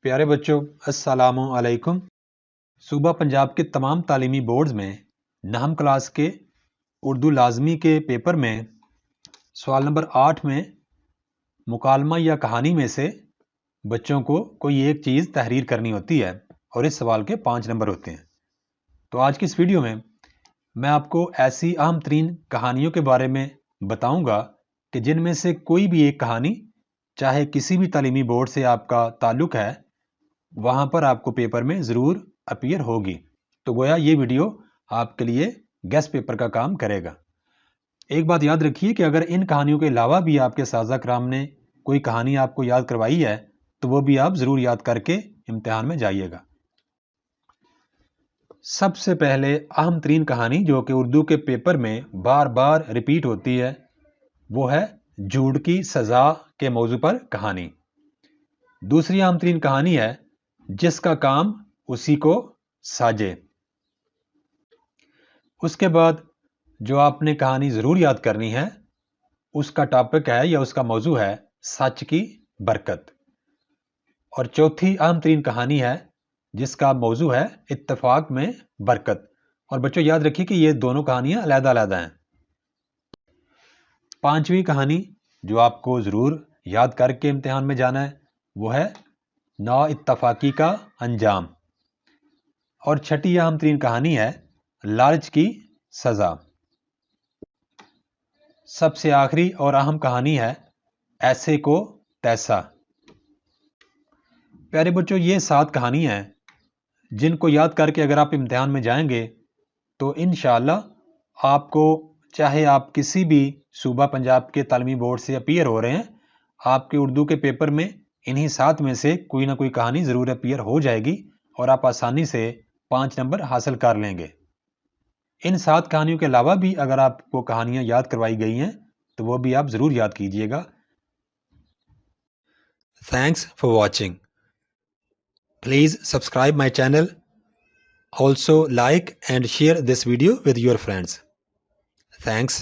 پیارے بچوں السلام علیکم۔ صوبہ پنجاب کے تمام تعلیمی بورڈز میں نہم کلاس کے اردو لازمی کے پیپر میں سوال نمبر 8 میں مکالمہ یا کہانی میں سے بچوں کو کوئی ایک چیز تحریر کرنی ہوتی ہے اور اس سوال کے 5 نمبر ہوتے ہیں۔ تو آج کی اس ویڈیو میں آپ کو ایسی اہم ترین کہانیوں کے بارے میں بتاؤں گا کہ جن میں سے کوئی بھی ایک کہانی چاہے کسی بھی تعلیمی بورڈ سے آپ کا تعلق ہے وہاں پر آپ کو پیپر میں ضرور اپیئر ہوگی۔ تو گویا یہ ویڈیو آپ کے لیے گیسٹ پیپر کا کام کرے گا۔ ایک بات یاد رکھیے کہ اگر ان کہانیوں کے علاوہ بھی آپ کے اساتذہ کرام نے کوئی کہانی آپ کو یاد کروائی ہے تو وہ بھی آپ ضرور یاد کر کے امتحان میں جائیے گا۔ سب سے پہلے اہم ترین کہانی جو کہ اردو کے پیپر میں بار بار ریپیٹ ہوتی ہے وہ ہے جھوٹ کی سزا کے موضوع پر کہانی۔ دوسری اہم ترین کہانی ہے جس کا کام اسی کو ساجے۔ اس کے بعد جو آپ نے کہانی ضرور یاد کرنی ہے اس کا ٹاپک ہے یا اس کا موضوع ہے سچ کی برکت۔ اور چوتھی اہم ترین کہانی ہے جس کا موضوع ہے اتفاق میں برکت۔ اور بچوں یاد رکھیے کہ یہ دونوں کہانیاں علیحدہ علیحدہ ہیں۔ پانچویں کہانی جو آپ کو ضرور یاد کر کے امتحان میں جانا ہے وہ ہے نا اتفاقی کا انجام۔ اور چھٹی اہم ترین کہانی ہے لالچ کی سزا۔ سب سے آخری اور اہم کہانی ہے ایسے کو تیسا۔ پیارے بچوں یہ 7 کہانیاں ہیں جن کو یاد کر کے اگر آپ امتحان میں جائیں گے تو انشاءاللہ آپ کو چاہے آپ کسی بھی صوبہ پنجاب کے تعلیمی بورڈ سے اپیئر ہو رہے ہیں آپ کے اردو کے پیپر میں انہی 7 میں سے کوئی نہ کوئی کہانی ضرور اپیئر ہو جائے گی اور آپ آسانی سے 5 نمبر حاصل کر لیں گے۔ ان 7 کہانیوں کے علاوہ بھی اگر آپ کو کہانیاں یاد کروائی گئی ہیں تو وہ بھی آپ ضرور یاد کیجئے گا۔ Thanks for watching. Please subscribe my channel. Also like and share this video with your friends. Thanks.